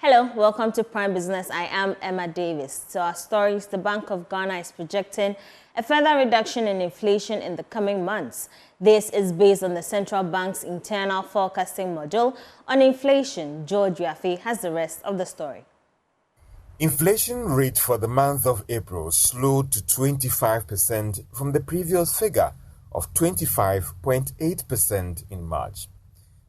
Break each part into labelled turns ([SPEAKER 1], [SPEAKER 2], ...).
[SPEAKER 1] Hello, welcome to Prime Business. I am Emma Davis. So our stories, the Bank of Ghana is projecting a further reduction in inflation in the coming months. This is based on the central bank's internal forecasting module on inflation. George Yafe has the rest of the story.
[SPEAKER 2] Inflation rate for the month of April slowed to 25% from the previous figure of 25.8% in March.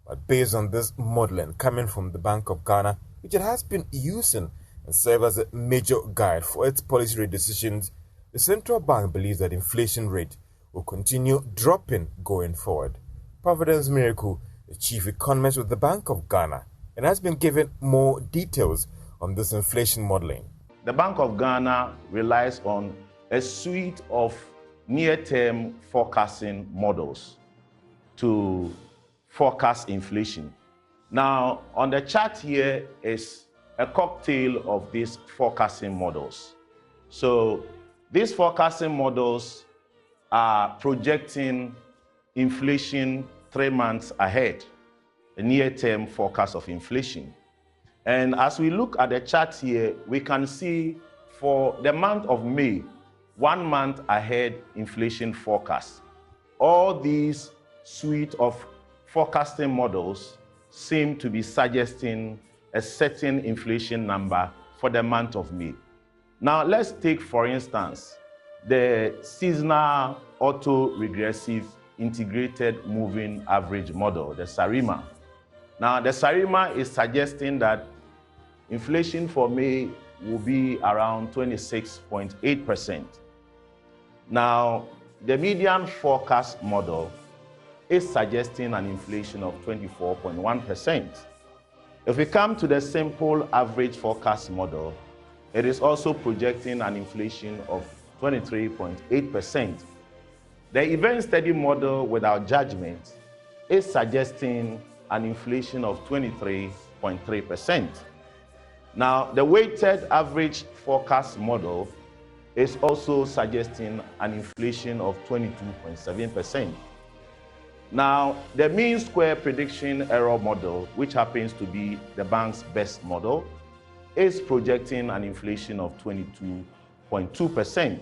[SPEAKER 2] But based on this modeling coming from the Bank of Ghana, which it has been using and serve as a major guide for its policy rate decisions, the central bank believes that inflation rate will continue dropping going forward. Providence Miracle, the chief economist with the Bank of Ghana, and has been given more details on this inflation modeling.
[SPEAKER 3] The Bank of Ghana relies on a suite of near-term forecasting models to forecast inflation. Now, on the chart here is a cocktail of these forecasting models. So these forecasting models are projecting inflation 3 months ahead, a near-term forecast of inflation. And as we look at the chart here, we can see for the month of May, 1 month ahead inflation forecast. All these suite of forecasting models seem to be suggesting a certain inflation number for the month of May. Now, let's take, for instance, the seasonal auto-regressive integrated moving average model, the SARIMA. Now, the SARIMA is suggesting that inflation for May will be around 26.8%. Now, the median forecast model is suggesting an inflation of 24.1%. If we come to the simple average forecast model, it is also projecting an inflation of 23.8%. The event steady model without judgment is suggesting an inflation of 23.3%. Now, the weighted average forecast model is also suggesting an inflation of 22.7%. Now, the mean square prediction error model, which happens to be the bank's best model, is projecting an inflation of 22.2%.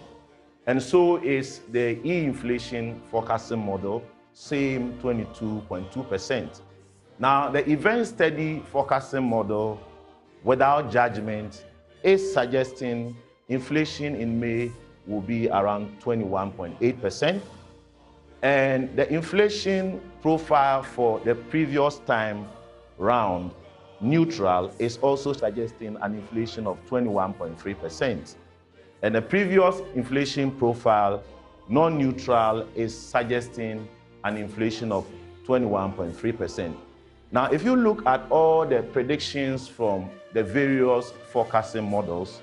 [SPEAKER 3] And so is the e-inflation forecasting model, same 22.2%. Now, the event steady forecasting model without judgment is suggesting inflation in May will be around 21.8%. And the inflation profile for the previous time round, neutral, is also suggesting an inflation of 21.3%. And the previous inflation profile, non-neutral, is suggesting an inflation of 21.3%. Now, if you look at all the predictions from the various forecasting models,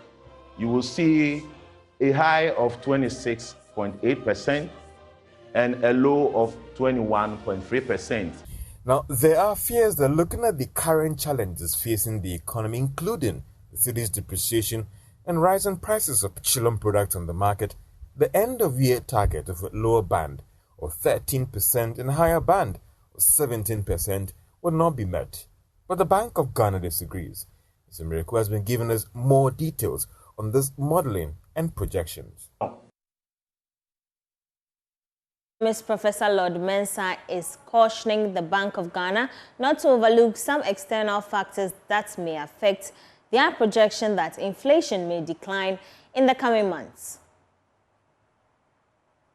[SPEAKER 3] you will see a high of 26.8%, and a low of 21.3%.
[SPEAKER 2] Now, there are fears that looking at the current challenges facing the economy, including the city's depreciation and rising prices of petroleum products on the market, the end-of-year target of a lower band of 13% and a higher band of 17% will not be met. But the Bank of Ghana disagrees. Mr. Miracle has been giving us more details on this modeling and projections.
[SPEAKER 1] Professor Lord Mensah is cautioning the Bank of Ghana not to overlook some external factors that may affect their projection that inflation may decline in the coming months.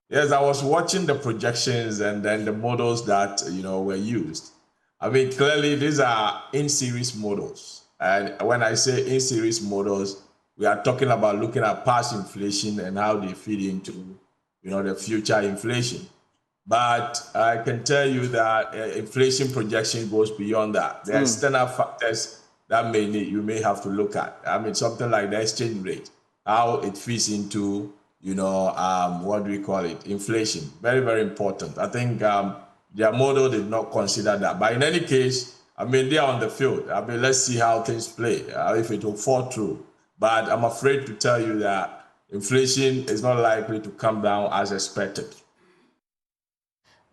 [SPEAKER 4] Yes, I was watching the projections and then the models that were used. I mean, clearly these are in-series models. And when I say in-series models, we are talking about looking at past inflation and how they feed into the future inflation. But I can tell you that inflation projection goes beyond that. There are external factors that you may have to look at. I mean, something like the exchange rate, how it fits into, what do we call it? Inflation. Very, very important. I think their model did not consider that. But in any case, I mean, they are on the field. I mean, let's see how things play, if it will fall through. But I'm afraid to tell you that inflation is not likely to come down as expected.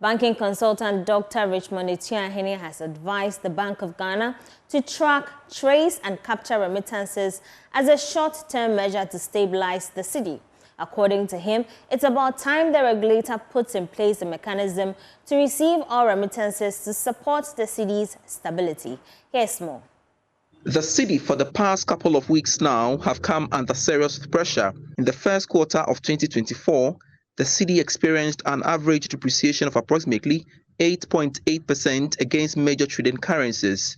[SPEAKER 1] Banking consultant Dr. Richmond Etiahene has advised the Bank of Ghana to track, trace and capture remittances as a short-term measure to stabilize the cedi. According to him, it's about time the regulator puts in place a mechanism to receive all remittances to support the cedi's stability. Here's more.
[SPEAKER 5] The cedi for the past couple of weeks now have come under serious pressure. In the first quarter of 2024, the cedi experienced an average depreciation of approximately 8.8% against major trading currencies.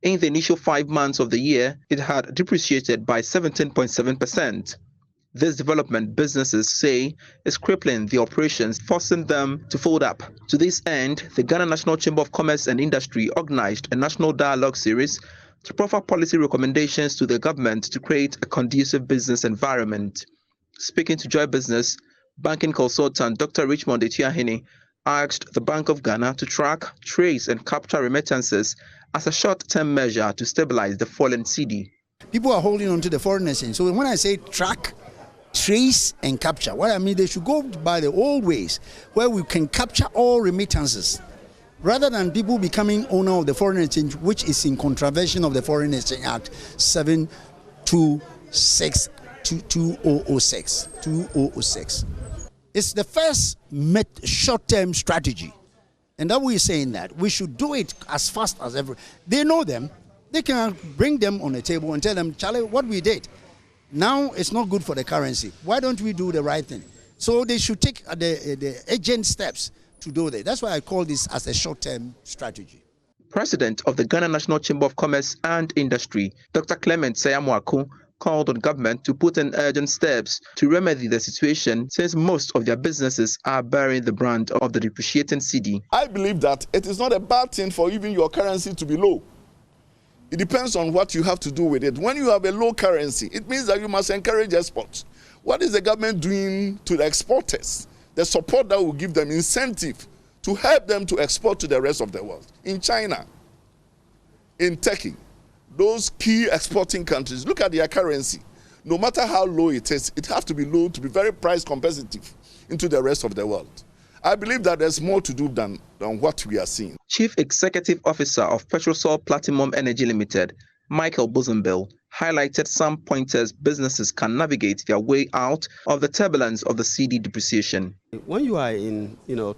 [SPEAKER 5] In the initial 5 months of the year, it had depreciated by 17.7%. This development, businesses say, is crippling the operations, forcing them to fold up. To this end, the Ghana National Chamber of Commerce and Industry organized a national dialogue series to proffer policy recommendations to the government to create a conducive business environment. Speaking to Joy Business, banking consultant Dr. Richmond Etiahene asked the Bank of Ghana to track, trace and capture remittances as a short-term measure to stabilize the fallen cedi.
[SPEAKER 6] People are holding on to the foreign exchange. So when I say track, trace and capture, what I mean, they should go by the old ways where we can capture all remittances rather than people becoming owner of the foreign exchange, which is in contravention of the Foreign Exchange Act 726 2006. It's the first short-term strategy. And that we're saying that we should do it as fast as ever. They know them. They can bring them on the table and tell them, Charlie, what we did. Now it's not good for the currency. Why don't we do the right thing? So they should take the urgent steps to do that. That's why I call this as a short-term strategy.
[SPEAKER 5] President of the Ghana National Chamber of Commerce and Industry, Dr. Clement Sayamwaku, called on government to put in urgent steps to remedy the situation since most of their businesses are bearing the brunt of the depreciating cedi.
[SPEAKER 7] I believe that it is not a bad thing for even your currency to be low. It depends on what you have to do with it. When you have a low currency, it means that you must encourage exports. What is the government doing to the exporters? The support that will give them incentive to help them to export to the rest of the world. In China, in Turkey, those key exporting countries, look at their currency. No matter how low it is, it has to be low to be very price competitive into the rest of the world. I believe that there's more to do than what we are seeing.
[SPEAKER 5] Chief Executive Officer of Petrosol Platinum Energy Limited, Michael Bosenbill, highlighted some pointers businesses can navigate their way out of the turbulence of the cedi depreciation.
[SPEAKER 8] When you are in,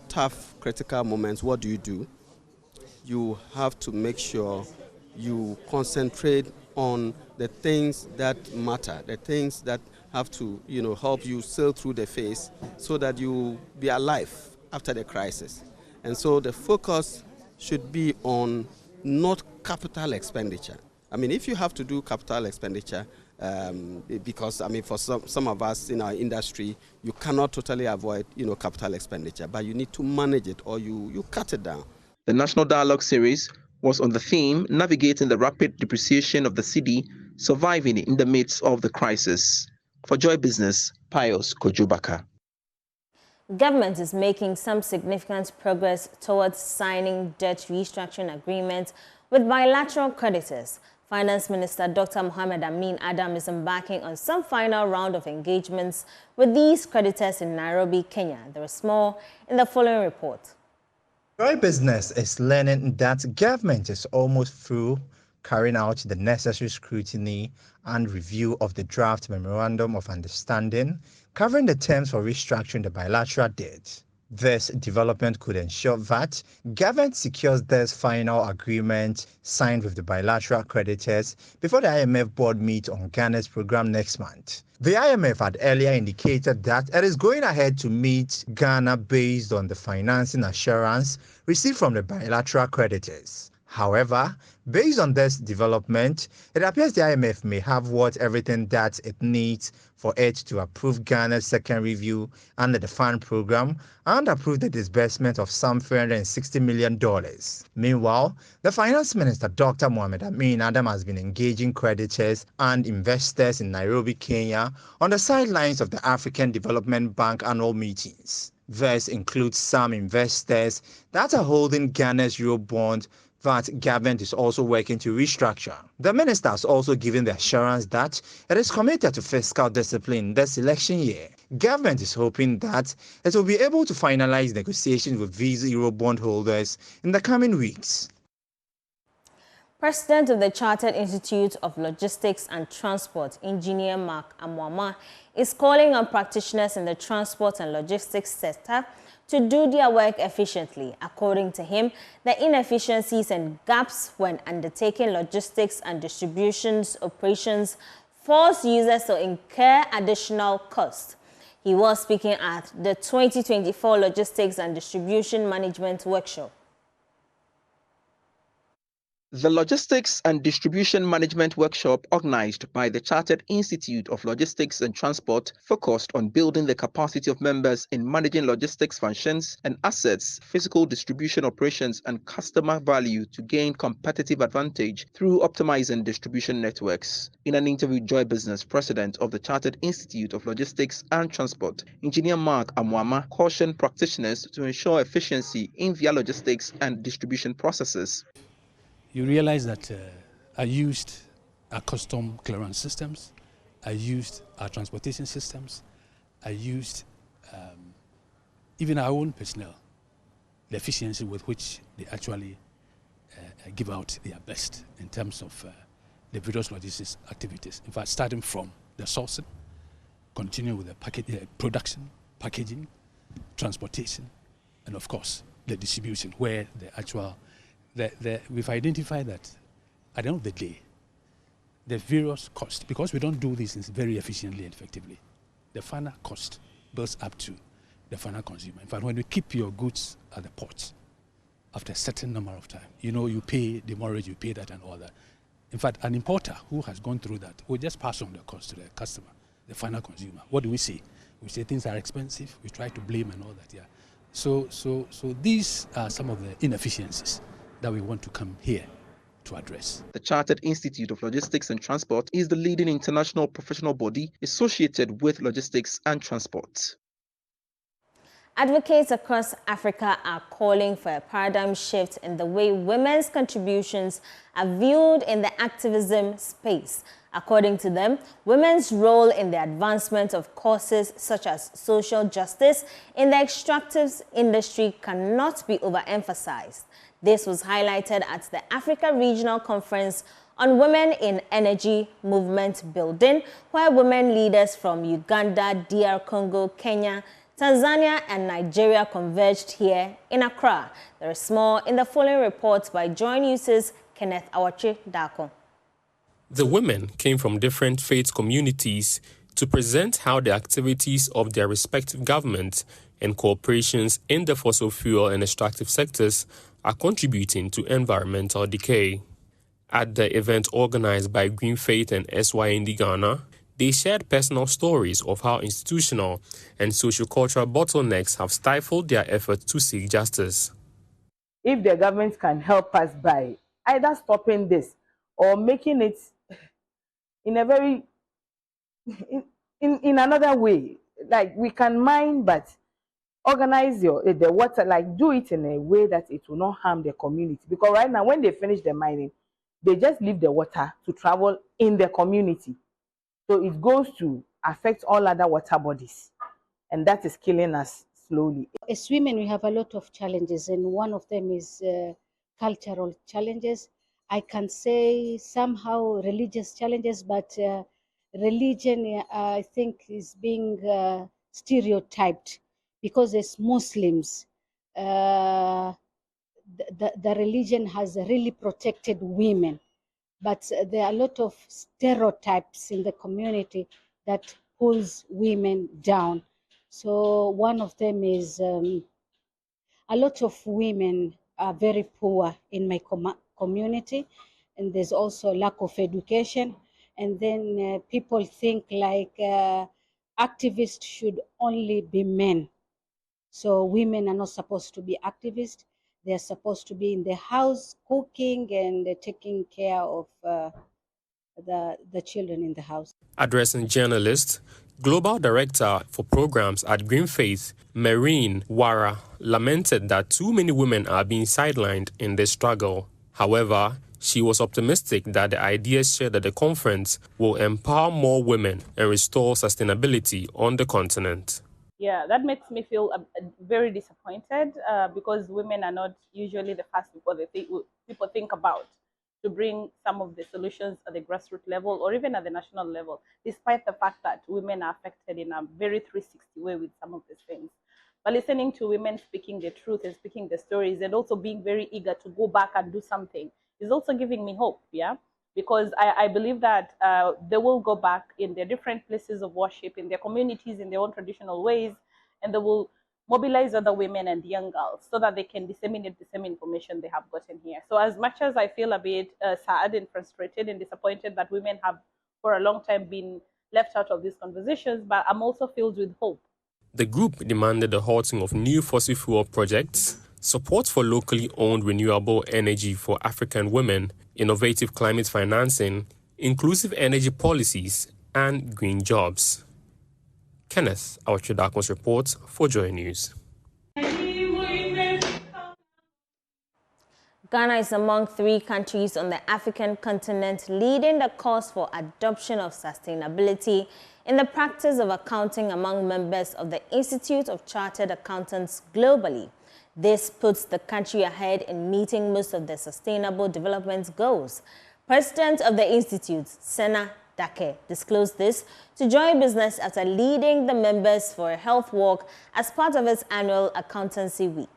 [SPEAKER 8] tough, critical moments, what do? You have to make sure you concentrate on the things that matter, the things that have to, help you sail through the phase so that you be alive after the crisis. And so the focus should be on not capital expenditure. I mean, if you have to do capital expenditure, because, for some of us in our industry, you cannot totally avoid, capital expenditure, but you need to manage it or you cut it down.
[SPEAKER 5] The National Dialogue Series was on the theme navigating the rapid depreciation of the cedi, surviving in the midst of the crisis. For Joy Business, Pius Kojubaka.
[SPEAKER 1] Government is making some significant progress towards signing debt restructuring agreements with bilateral creditors. Finance Minister Dr. Mohamed Amin Adam is embarking on some final round of engagements with these creditors in Nairobi, Kenya. There is more in the following report.
[SPEAKER 9] Joy Business is learning that government is almost through carrying out the necessary scrutiny and review of the draft Memorandum of Understanding covering the terms for restructuring the bilateral debt. This development could ensure that government secures this final agreement signed with the bilateral creditors before the IMF board meets on Ghana's program next month. The IMF had earlier indicated that it is going ahead to meet Ghana based on the financing assurance received from the bilateral creditors. However, based on this development, it appears the IMF may have everything that it needs for it to approve Ghana's second review under the fund program and approve the disbursement of some $360 million. Meanwhile, the Finance Minister Dr. Mohamed Amin Adam has been engaging creditors and investors in Nairobi, Kenya on the sidelines of the African Development Bank annual meetings. This includes some investors that are holding Ghana's Eurobond that government is also working to restructure. The minister has also given the assurance that it is committed to fiscal discipline this election year. Government is hoping that it will be able to finalize negotiations with these Eurobond holders in the coming weeks.
[SPEAKER 1] President of the Chartered Institute of Logistics and Transport, Engineer Mark Amwama, is calling on practitioners in the transport and logistics sector to do their work efficiently. According to him, the inefficiencies and gaps when undertaking logistics and distributions operations force users to incur additional costs. He was speaking at the 2024 Logistics and Distribution Management Workshop.
[SPEAKER 5] The Logistics and Distribution Management Workshop, organized by the Chartered Institute of Logistics and Transport, focused on building the capacity of members in managing logistics functions and assets, physical distribution operations, and customer value to gain competitive advantage through optimizing distribution networks. In an interview with Joy Business, President of the Chartered Institute of Logistics and Transport, Engineer Mark Amwama, cautioned practitioners to ensure efficiency in their logistics and distribution processes.
[SPEAKER 10] You realize that I used our custom clearance systems, I used our transportation systems, I used even our own personnel, the efficiency with which they actually give out their best in terms of the various logistics activities. In fact, starting from the sourcing, continuing with the production, packaging, transportation, and of course, the distribution, where the actual we've identified that at the end of the day, the various costs, because we don't do these things very efficiently and effectively, the final cost builds up to the final consumer. In fact, when you keep your goods at the port, after a certain number of time, you pay the mortgage, you pay that and all that. In fact, an importer who has gone through that will just pass on the cost to the customer, the final consumer. What do we say? We say things are expensive, we try to blame and all that, yeah. So these are some of the inefficiencies that we want to come here to address.
[SPEAKER 5] The Chartered Institute of Logistics and Transport is the leading international professional body associated with logistics and transport.
[SPEAKER 1] Advocates across Africa are calling for a paradigm shift in the way women's contributions are viewed in the activism space. According to them, women's role in the advancement of causes such as social justice in the extractive industry cannot be overemphasized. This was highlighted at the Africa Regional Conference on Women in Energy Movement Building, where women leaders from Uganda, DR Congo, Kenya, Tanzania and Nigeria converged here in Accra. There is more in the following report by Joy News' Kenneth Awachi Dako.
[SPEAKER 11] The women came from different faith communities to present how the activities of their respective governments and corporations in the fossil fuel and extractive sectors are contributing to environmental decay. At the event organized by Green Faith and SYND Ghana, they shared personal stories of how institutional and socio-cultural bottlenecks have stifled their efforts to seek justice.
[SPEAKER 12] If the government can help us by either stopping this or making it in a very, in another way, like we can mine, but organize the water, like do it in a way that it will not harm the community. Because right now, when they finish the mining, they just leave the water to travel in the community. So it goes to affect all other water bodies. And that is killing us slowly.
[SPEAKER 13] As women, we have a lot of challenges. And one of them is cultural challenges. I can say somehow religious challenges, but religion, I think, is being stereotyped. Because as Muslims, the religion has really protected women, but there are a lot of stereotypes in the community that pulls women down. So one of them is a lot of women are very poor in my community, and there's also lack of education. And then people think like activists should only be men. So women are not supposed to be activists. They're supposed to be in the house cooking and taking care of the children in the house.
[SPEAKER 11] Addressing journalists, Global Director for Programs at Green Faith, Marine Wara, lamented that too many women are being sidelined in this struggle. However, She was optimistic that the ideas shared at the conference will empower more women and restore sustainability on the continent.
[SPEAKER 14] Yeah, that makes me feel very disappointed because women are not usually the first people think about to bring some of the solutions at the grassroots level or even at the national level, despite the fact that women are affected in a very 360 way with some of these things. But listening to women speaking the truth and speaking the stories and also being very eager to go back and do something is also giving me hope, yeah? Because I believe that they will go back in their different places of worship, in their communities, in their own traditional ways, and they will mobilize other women and young girls so that they can disseminate the same information they have gotten here. So as much as I feel a bit sad and frustrated and disappointed that women have for a long time been left out of these conversations, but I'm also filled with hope.
[SPEAKER 11] The group demanded the halting of new fossil fuel projects, support for locally owned renewable energy for African women, innovative climate financing, inclusive energy policies, and green jobs. Kenneth Awachidakos reports for Joy News.
[SPEAKER 1] Ghana is among 3 countries on the African continent leading the cause for adoption of sustainability in the practice of accounting among members of the Institute of Chartered Accountants globally. This puts the country ahead in meeting most of the Sustainable Development Goals. President of the Institute, Sena Dake, disclosed this to Joy Business after leading the members for a health walk as part of its annual Accountancy Week.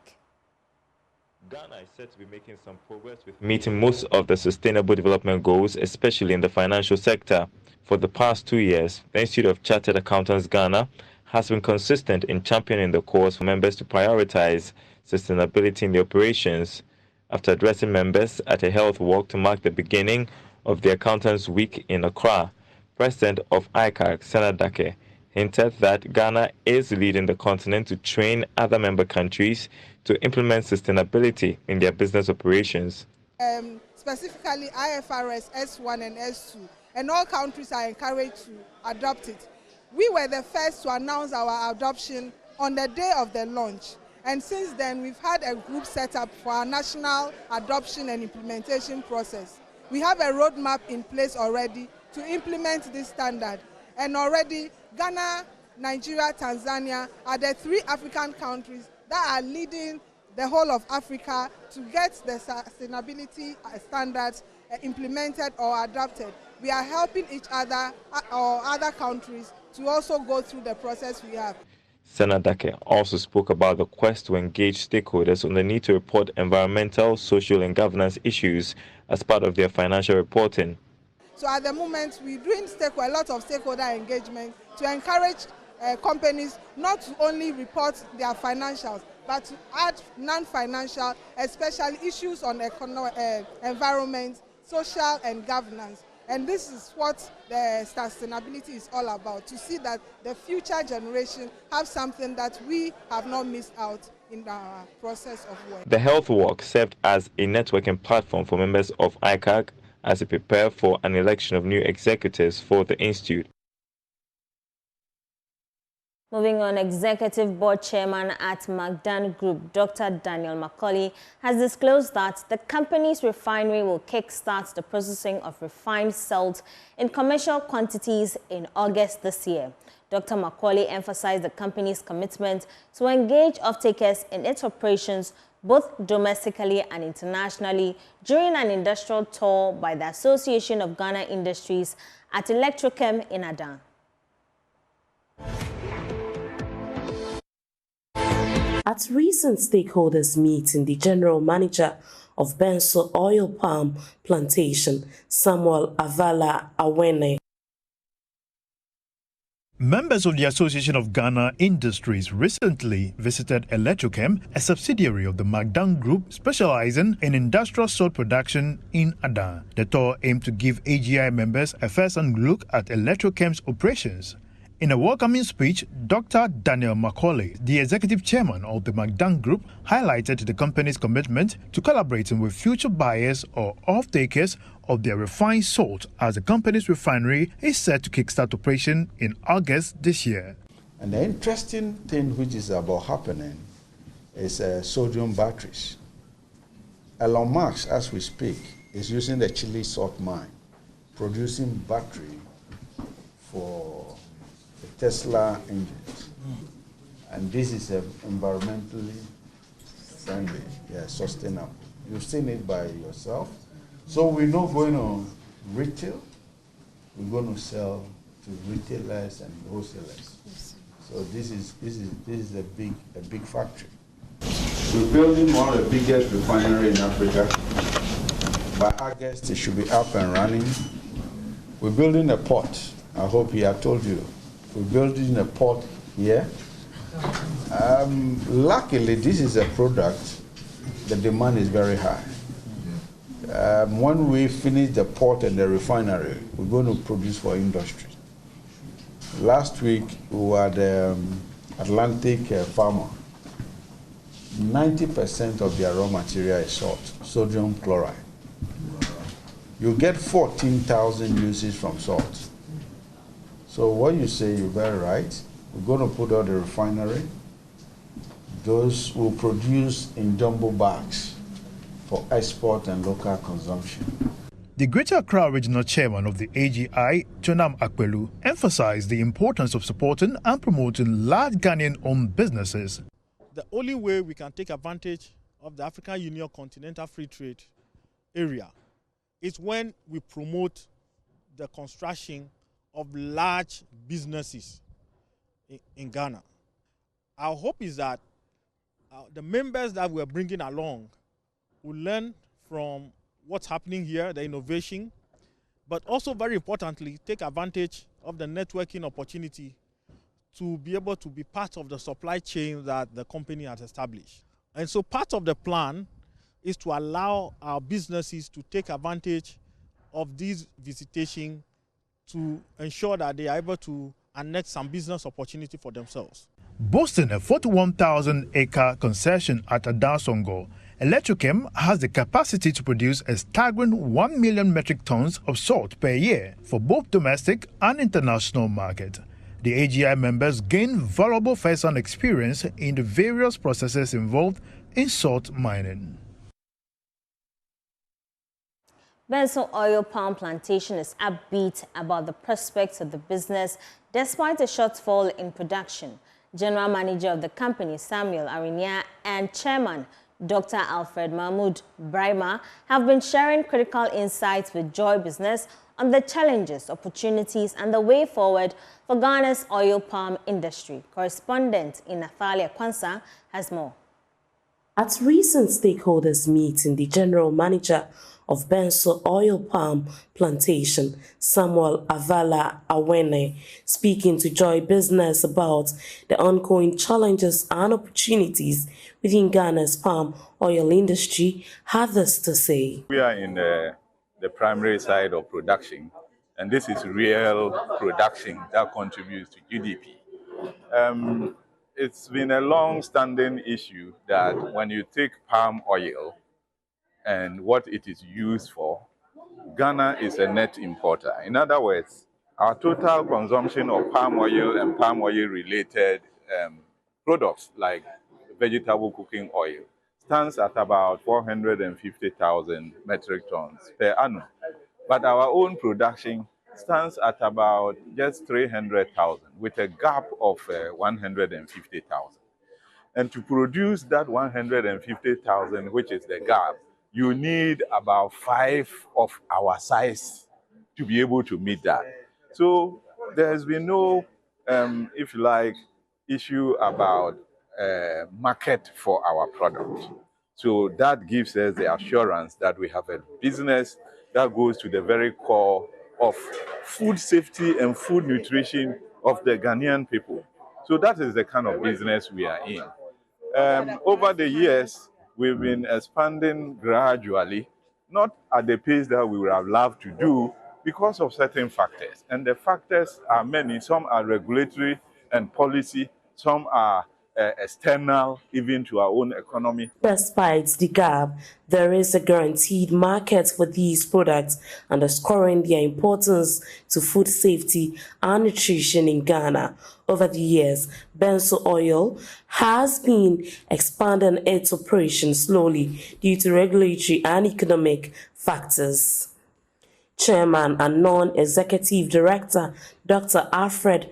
[SPEAKER 15] Ghana is said to be making some progress with meeting most of the Sustainable Development Goals, especially in the financial sector. For the past 2 years, the Institute of Chartered Accountants Ghana has been consistent in championing the cause for members to prioritize sustainability in their operations. After addressing members at a health walk to mark the beginning of the Accountants Week in Accra, President of ICAC, Sena Dake, hinted that Ghana is leading the continent to train other member countries to implement sustainability in their business operations.
[SPEAKER 16] Specifically IFRS S1 and S2, and all countries are encouraged to adopt it. We were the first to announce our adoption on the day of the launch, and since then we've had a group set up for our national adoption and implementation process. We have a roadmap in place already to implement this standard, and already Ghana, Nigeria, Tanzania are the 3 African countries that are leading the whole of Africa to get the sustainability standards implemented or adopted. We are helping each other or other countries to also go through the process we have.
[SPEAKER 15] Sena Dake also spoke about the quest to engage stakeholders on the need to report environmental, social and governance issues as part of their financial reporting.
[SPEAKER 16] So at the moment, we're doing a lot of stakeholder engagement to encourage companies not to only report their financials, but to add non-financial, especially issues on environment, social and governance. And this is what the sustainability is all about, to see that the future generation have something that we have not missed out in our process of work.
[SPEAKER 15] The health walk served as a networking platform for members of ICAC as they prepare for an election of new executives for the Institute.
[SPEAKER 1] Moving on, Executive Board Chairman at Magdan Group, Dr. Daniel Macaulay, has disclosed that the company's refinery will kickstart the processing of refined salt in commercial quantities in August this year. Dr. Macaulay emphasized the company's commitment to engage off-takers in its operations both domestically and internationally during an industrial tour by the Association of Ghana Industries at Electrochem in Adan.
[SPEAKER 17] At recent stakeholders meeting, the general manager of Benso Oil Palm Plantation, Samuel Avala Awene,
[SPEAKER 18] members of the Association of Ghana Industries recently visited Electrochem, a subsidiary of the Magdan Group specializing in industrial salt production in Adan. The tour aimed to give AGI members a first-hand look at Electrochem's operations. In a welcoming speech, Dr. Daniel Macaulay, the executive chairman of the Magdan Group, highlighted the company's commitment to collaborating with future buyers or off-takers of their refined salt as the company's refinery is set to kickstart operation in August this year.
[SPEAKER 19] And the interesting thing which is about happening is sodium batteries. Elon Musk, as we speak, is using the Chile salt mine, producing battery for the Tesla engines. And this is environmentally friendly, sustainable. You've seen it by yourself. So we're not going to retail, we're going to sell to retailers and wholesalers. So this is a big factory. We're building one of the biggest refineries in Africa. By August, it should be up and running. We're building a port. I hope I told you. We're building a port here. Luckily, this is a product, the demand is very high. When we finish the port and the refinery, we're going to produce for industry. Last week, we were at the Atlantic farmer. 90% of their raw material is salt, sodium chloride. You get 14,000 uses from salt. So what you say, you're very right. We're going to put out the refinery. Those will produce in jumbo bags for export and local consumption.
[SPEAKER 18] The Greater Accra Regional Chairman of the AGI, Chonam Akpelu, emphasized the importance of supporting and promoting large Ghanaian-owned businesses.
[SPEAKER 20] The only way we can take advantage of the African Union Continental Free Trade area is when we promote the construction of large businesses in Ghana. Our hope is that the members that we're bringing along will learn from what's happening here, the innovation, but also very importantly, take advantage of the networking opportunity to be able to be part of the supply chain that the company has established. And so part of the plan is to allow our businesses to take advantage of this visitation to ensure that they are able to annex some business opportunity for themselves.
[SPEAKER 18] Boasting a 41,000-acre concession at Adansongo, Electrochem has the capacity to produce a staggering 1 million metric tons of salt per year for both domestic and international market. The AGI members gain valuable first-hand experience in the various processes involved in salt mining.
[SPEAKER 1] Benson Oil Palm Plantation is upbeat about the prospects of the business despite a shortfall in production. General Manager of the company, Samuel Arinia, and Chairman, Dr. Alfred Mahmoud Braima, have been sharing critical insights with Joy Business on the challenges, opportunities, and the way forward for Ghana's oil palm industry. Correspondent in Athalia Kwansa has more.
[SPEAKER 17] At recent stakeholders meeting, the General Manager of Benson Oil Palm Plantation, Samuel Avala Awene, speaking to Joy Business about the ongoing challenges and opportunities within Ghana's palm oil industry, had this to say.
[SPEAKER 21] We are in the primary side of production, and this is real production that contributes to GDP. It's been a long-standing issue that when you take palm oil and what it is used for, Ghana is a net importer. In other words, our total consumption of palm oil and palm oil-related products like vegetable cooking oil stands at about 450,000 metric tons per annum. But our own production stands at about just 300,000 with a gap of 150,000. And to produce that 150,000, which is the gap, you need about 5 of our size to be able to meet that. So there has been no, if you like, issue about market for our product. So that gives us the assurance that we have a business that goes to the very core of food safety and food nutrition of the Ghanaian people. So that is the kind of business we are in. Over the years, we've been expanding gradually, not at the pace that we would have loved to do because of certain factors. And the factors are many. Some are regulatory and policy. Some are external, even to our own economy.
[SPEAKER 17] Despite the gap, there is a guaranteed market for these products, underscoring their importance to food safety and nutrition in Ghana. Over the years, Benso Oil has been expanding its operations slowly due to regulatory and economic factors. Chairman and non-executive director Dr. Alfred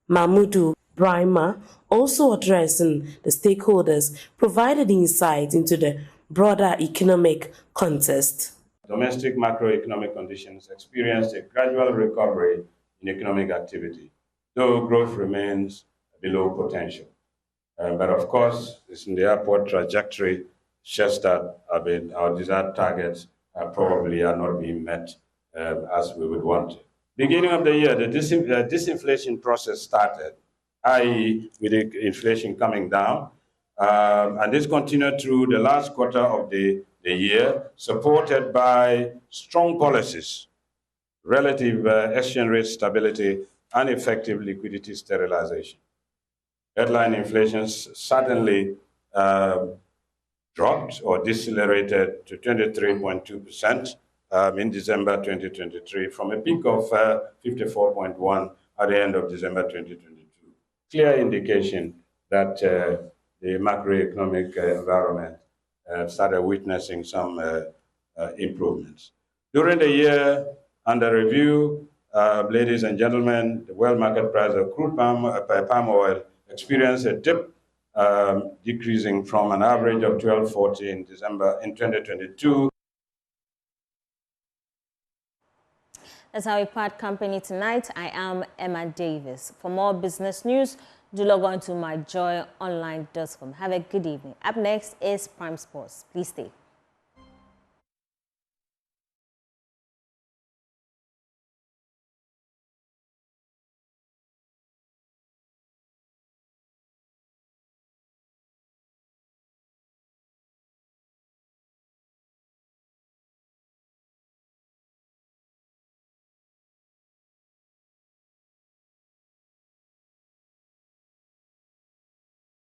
[SPEAKER 17] Mahmudu Brahma, also addressing the stakeholders, provided insight into the broader economic context.
[SPEAKER 3] Domestic macroeconomic conditions experienced a gradual recovery in economic activity, though growth remains below potential. But of course, it's in the upward trajectory, just that our desired targets probably are not being met as we would want. Beginning of the year, the disinflation process started, i.e. with the inflation coming down, and this continued through the last quarter of the year, supported by strong policies, relative exchange rate stability, and effective liquidity sterilization. Headline inflation suddenly dropped or decelerated to 23.2% in December 2023 from a peak of 54.1 at the end of December 2022. Clear indication that the macroeconomic environment started witnessing some improvements. During the year under review, ladies and gentlemen, the world market price of crude palm oil experienced a dip, decreasing from an average of $12.40 in December in 2022.
[SPEAKER 1] That's how we part company tonight. I am Emma Davis. For more business news, do log on to myjoyonline.com. Have a good evening. Up next is Prime Sports. Please stay.